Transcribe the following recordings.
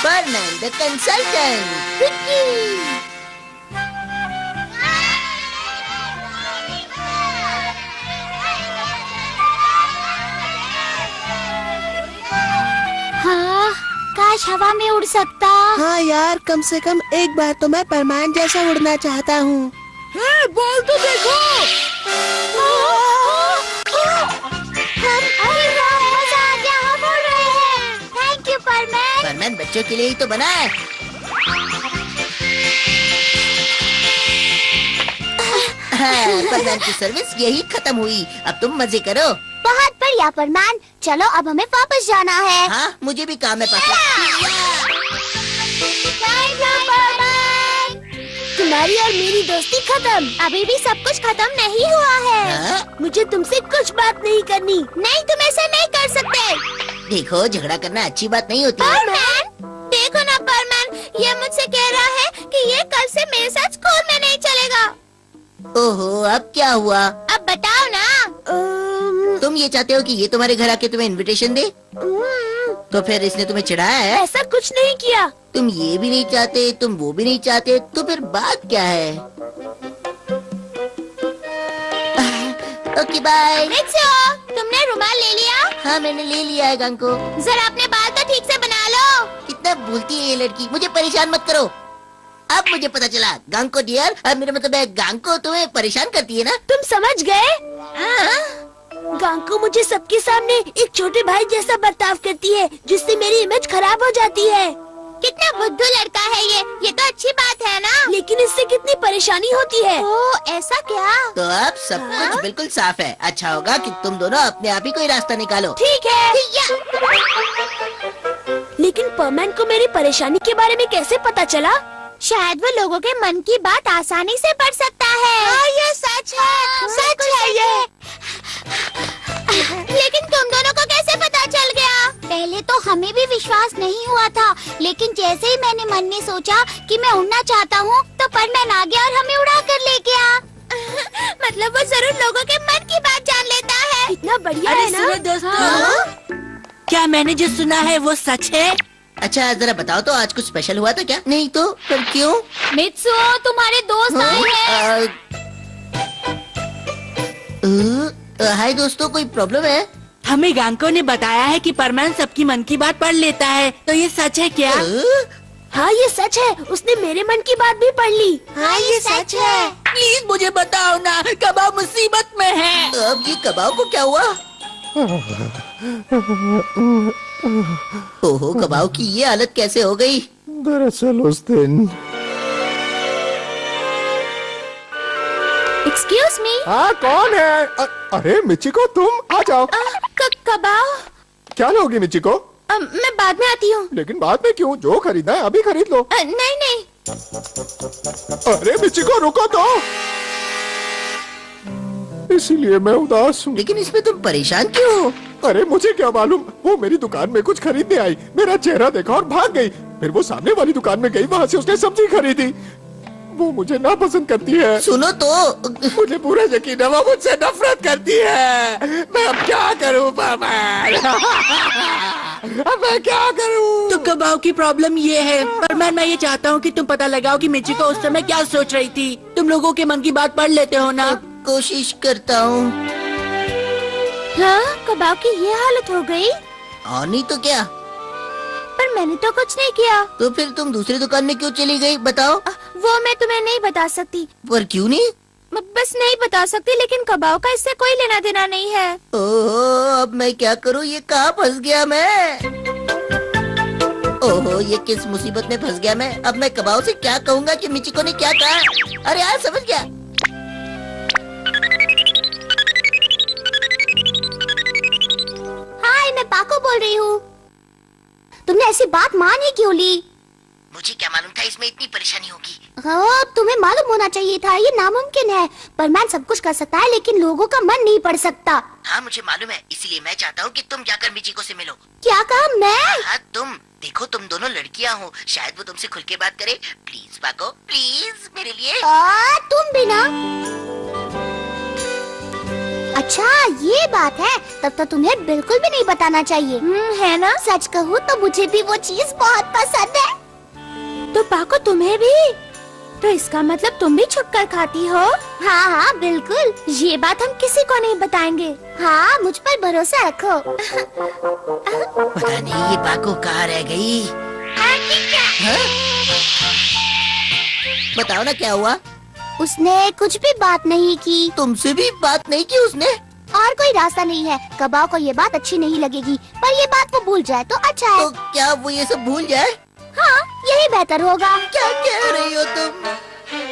Furman, the consultant. हाँ, काश हवा में उड़ सकता। हाँ यार, कम से कम एक बार तो मैं परमान जैसा उड़ना चाहता हूँ। बोल तो देखो। अरे वाह, मजा आ गया, हम उड़ रहे हैं। Thank you परमैन। फरमैन बच्चों के लिए ही तो बना है। फरमैन की सर्विस यही खत्म हुई। अब तुम मजे करो। बहुत बढ़िया परमैन, चलो अब हमें वापस जाना है। हाँ, मुझे भी काम है पापा। Thank you परमैन। तुम्हारी और मेरी दोस्ती खत्म। अभी भी सब कुछ खत्म नहीं हुआ है। हाँ? मुझे तुमसे कुछ बात नहीं करनी। नहीं, तुम ऐसा नहीं कर सकते। देखो, झगड़ा करना अच्छी बात नहीं होती है। परमैन, देखो ना परमैन, ये मुझसे कह रहा है कि ये कल से मेरे साथ स्कूल में नहीं चलेगा। ओहो, अब क्या हुआ? अब बताओ ना। तुम ये चाहते हो कि ये तुम्हारे घर आके तुम्हें इनविटेशन दे? तो फिर इसने तुम्हें चिढ़ाया है? ऐसा कुछ नहीं किया। तुम ये भी नहीं चाहते, तुम वो भी नहीं चाहते, तो फिर बात क्या है? Okay bye. मित्सो, तुमने रुमाल ले लिया? हाँ, मैंने ले लिया है गांको। जरा अपने बाल तो ठीक से बना लो। कितना भूलती है ये लड़की। मुझे परेशान मत करो। अब मुझे पता चला, गांको डियर, अब मेरा मतलब है गांको तुम्हें परेशान करती है ना? तुम समझ गए? गांको मुझे सबके सामने एक छोटे भाई जैसा बर्ताव करती है, जिससे मेरी इमेज खराब हो जाती है। कितना बुद्धू लड़का है ये तो अच्छी बात है ना। लेकिन इससे कितनी परेशानी होती है। ओह, ऐसा क्या? तो अब सब कुछ बिल्कुल साफ है। अच्छा होगा कि तुम दोनों अपने आप ही कोई रास्ता निकालो। ठीक है। लेकिन परमैन को मेरी परेशानी के बारे में कैसे पता चला? शायद वो लोगों के मन की बात आसानी से पढ़ सकता है। हाँ, ये सच है, सच है ये। लेकिन तुम दोनों को कैसे पता चल गया? पहले तो हमें भी विश्वास नहीं हुआ था, लेकिन जैसे ही मैंने मन में सोचा कि मैं उड़ना चाहता हूँ, तो परमैन आ गया और हमें उड़ा कर ले गया। मतलब वो जरूर लोगों के मन की बात जान लेता है। इतना बढ़िया है ना? सुनो दोस्तों, हाँ? क्या मैंने जो सुना है वो सच है? अच्छा, जरा बताओ तो, आज कुछ स्पेशल हुआ था क्या? नहीं तो फिर क्यों? मित्सुओ, तुम्हारे दोस्त आए हैं। हाय दोस्तों, कोई प्रॉब्लम है? हमें गांको ने बताया है कि परमान सबकी मन की बात पढ़ लेता है, तो ये सच है क्या? हाँ, ये सच है। उसने मेरे मन की बात भी पढ़ ली। हाँ, ये सच है। प्लीज मुझे बताओ ना, कबाब मुसीबत में है। अब ये कबाब को क्या हुआ? ओहो, कबाब की ये हालत कैसे हो गई? दरअसल उस दिन। Excuse me. हाँ, कौन है? अरे मिचिको, तुम आ जाओ। कबाब? क्या लोगी मिचिको? मैं बाद में आती हूँ। लेकिन बाद में क्यों? जो खरीदना है अभी खरीद लो। नहीं नहीं। अरे मिचिको, रुको तो। इसीलिए मैं उदास हूँ। लेकिन इसमें तुम परेशान क्यों हो? अरे मुझे क्या मालूम, वो मेरी दुकान में कुछ खरीदने आई, मेरा चेहरा देखा और भाग गई। फिर वो सामने वाली दुकान में गई, वहाँ से उसने सब्जी खरीदी। वो मुझे नापसंद करती है। सुनो तो। मुझे पूरा यकीन है वो मुझसे नफरत करती है। मैं अब क्या करूं परमान? अब मैं क्या करूं? तो कबाब की प्रॉब्लम ये है परमान, मैं ये चाहता हूँ कि तुम पता लगाओ कि मिचिको उस समय क्या सोच रही थी। तुम लोगों के मन की बात पढ़ लेते हो ना? कोशिश करता हूँ। हाँ, कबाब की ये हालत हो गई। और नहीं तो क्या? पर मैंने तो कुछ नहीं किया। तो फिर तुम दूसरी दुकान में क्यों चली गई, बताओ? वो मैं तुम्हें नहीं बता सकती। पर क्यों नहीं? बस नहीं बता सकती, लेकिन कबाब का इससे कोई लेना देना नहीं है। ओहो, अब मैं क्या करूँ? ये कहाँ फंस गया मैं? ओहो, ये किस मुसीबत में फंस गया मैं? अब मैं कबाब से क्या कहूँगा कि मिचिको ने क्या कहा? अरे यार, समझ गया। हाय, मैं पाको बोल रही हूँ। तुमने ऐसी बात मान ही क्यों ली? मुझे क्या मालूम था इसमें इतनी परेशानी होगी। हाँ, तुम्हें मालूम होना चाहिए था। ये नामुमकिन है। परमान सब कुछ कर सकता है, लेकिन लोगों का मन नहीं पढ़ सकता। हाँ, मुझे मालूम है, इसीलिए मैं चाहता हूँ कि तुम जाकर मिचिको से मिलो। क्या कहा? मैं? हाँ, तुम देखो, तुम दोनों लड़कियाँ हो, शायद वो तुमसे खुल के बात करे। प्लीज पाको, प्लीज मेरे लिए। तुम भी ना। अच्छा ये बात है, तब तो तुम्हें बिल्कुल भी नहीं बताना चाहिए। है ना? सच कहूँ तो मुझे भी वो चीज बहुत पसंद है। तो पाको तुम्हें भी? तो इसका मतलब तुम भी छुपकर खाती हो? हाँ हाँ बिल्कुल, ये बात हम किसी को नहीं बताएंगे। हाँ मुझ पर भरोसा रखो। पता नहीं ये पाको कहाँ रह गई। हाँ? बताओ ना क्या हुआ? उसने कुछ भी बात नहीं की। तुमसे भी बात नहीं की उसने? और कोई रास्ता नहीं है। कबाब को ये बात अच्छी नहीं लगेगी, पर ये बात वो भूल जाए तो अच्छा है। तो क्या वो ये सब भूल जाए? हाँ यही बेहतर होगा। क्या कह रही हो तुम?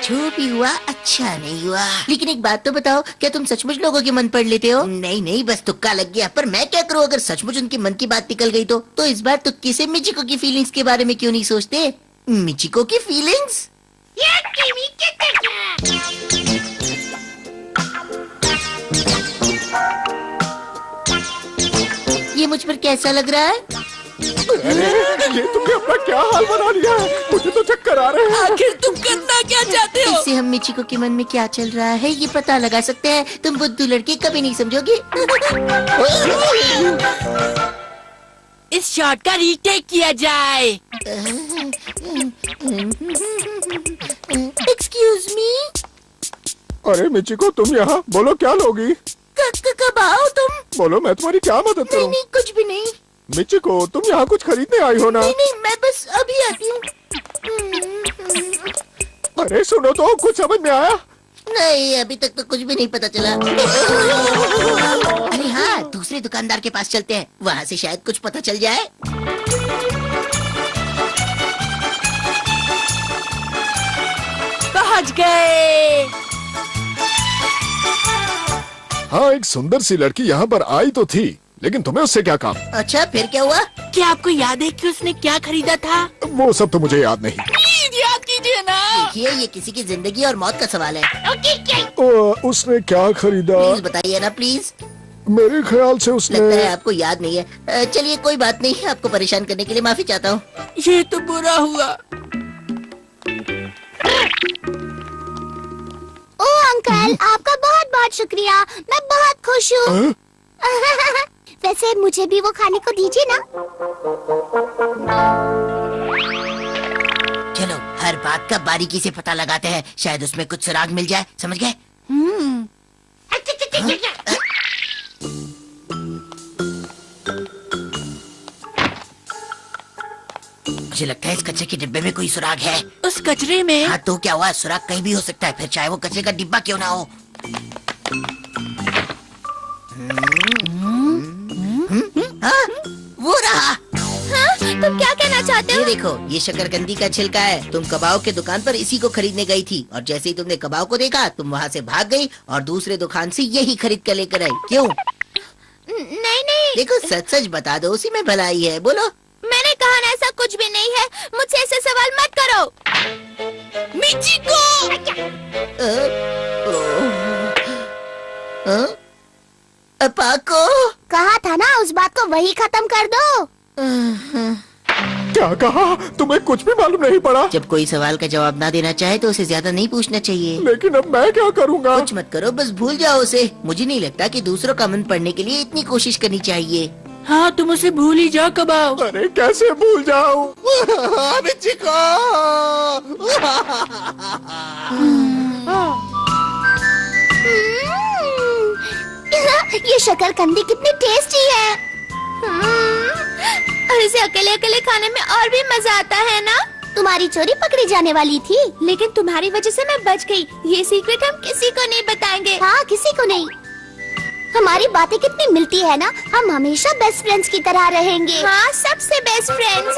जो भी हुआ अच्छा नहीं हुआ। लेकिन एक बात तो बताओ, क्या तुम सचमुच लोगों के मन पढ़ लेते हो? नहीं नहीं, बस तुक्का लग गया। पर मैं क्या करूँ अगर सचमुच उनके मन की बात निकल गई तो इस बार तुक्के से मिचिको की फीलिंग्स के बारे में क्यों नहीं सोचते? मिचिको की फीलिंग्स? ये मुझ पर कैसा लग रहा है? अरे ये तुमने अपना क्या हाल बना लिया है? मुझे तो चक्कर आ रहे हैं। आखिर तुम करना क्या चाहते हो? इससे हम मिचिको के मन में क्या चल रहा है ये पता लगा सकते हैं। तुम बुद्धू लड़की कभी नहीं समझोगी। इस शॉट का रीटेक किया जाए। Excuse me. अरे मिचिको तुम यहाँ, बोलो क्या लोगी? कब आओ तुम? बोलो मैं तुम्हारी क्या मदद नहीं करूँ? नहीं कुछ भी नहीं। मिचिको तुम यहाँ कुछ खरीदने आई हो ना? नहीं नहीं मैं बस अभी आती हूँ। अरे सुनो तो, कुछ समझ में आया? नहीं अभी तक तो कुछ भी नहीं पता चला। अरे हाँ, दूसरे दुकानदार के पास चलते हैं, वहाँ से शायद कुछ पता चल जाए। पहुंच गए। हाँ एक सुंदर सी लड़की यहाँ पर आई तो थी, लेकिन तुम्हें उससे क्या काम? अच्छा फिर क्या हुआ? क्या आपको याद है कि उसने क्या खरीदा था? वो सब तो मुझे याद नहीं। प्लीज याद कीजिए ना। देखिए ये किसी की जिंदगी और मौत का सवाल है। उसने क्या खरीदा? प्लीज बताइए ना प्लीज। मेरे ख्याल से लगता है उसने आपको याद नहीं है। चलिए कोई बात नहीं, आपको परेशान करने के लिए माफी चाहता हूँ। ये तो बुरा हुआ। ओ अंकल, आपका बहुत बहुत शुक्रिया, मैं बहुत खुश हूँ। हाँ? वैसे मुझे भी वो खाने को दीजिए ना। चलो हर बात का बारीकी से पता लगाते हैं, शायद उसमें कुछ सुराग मिल जाए। समझ गए? मुझे लगता है इस कचरे के डिब्बे में कोई सुराग है। उस कचरे में? हाँ तो क्या हुआ, सुराग कहीं भी हो सकता है, फिर चाहे वो कचरे का डिब्बा क्यों ना हो। हाँ, वो रहा। हाँ, तुम क्या कहना चाहते ये हो? देखो, ये शकरकंदी का छिलका है। तुम कबाब के दुकान पर इसी को खरीदने गई थी, और जैसे ही तुमने कबाब को देखा तुम वहाँ से भाग गई और दूसरे दुकान से यही खरीद कर लेकर आई। क्यों? नहीं नहीं, देखो सच सच बता दो, उसी में भलाई है। बोलो। मैंने कहा ना ऐसा कुछ भी नहीं है। मुझसे ऐसे सवाल मत करो। मिचिको! पाको कहा था ना उस बात को वही खत्म कर दो। क्या कहा? तुम्हें कुछ भी मालूम नहीं पड़ा? जब कोई सवाल का जवाब ना देना चाहे तो उसे ज्यादा नहीं पूछना चाहिए। लेकिन अब मैं क्या करूँगा? कुछ मत करो, बस भूल जाओ उसे। मुझे नहीं लगता कि दूसरों का मन पढ़ने के लिए इतनी कोशिश करनी चाहिए। हाँ तुम उसे भूल ही जाओ कबाब। अरे कैसे भूल जाऊं? मिचिको! ये शकरकंदी कितनी टेस्टी है। और इसे अकेले अकेले खाने में और भी मजा आता है ना? तुम्हारी चोरी पकड़ी जाने वाली थी, लेकिन तुम्हारी वजह से मैं बच गई। ये सीक्रेट हम किसी को नहीं बताएंगे। हाँ किसी को नहीं। हमारी बातें कितनी मिलती है ना, हम हमेशा बेस्ट फ्रेंड्स की तरह रहेंगे। हाँ सबसे बेस्ट फ्रेंड्स।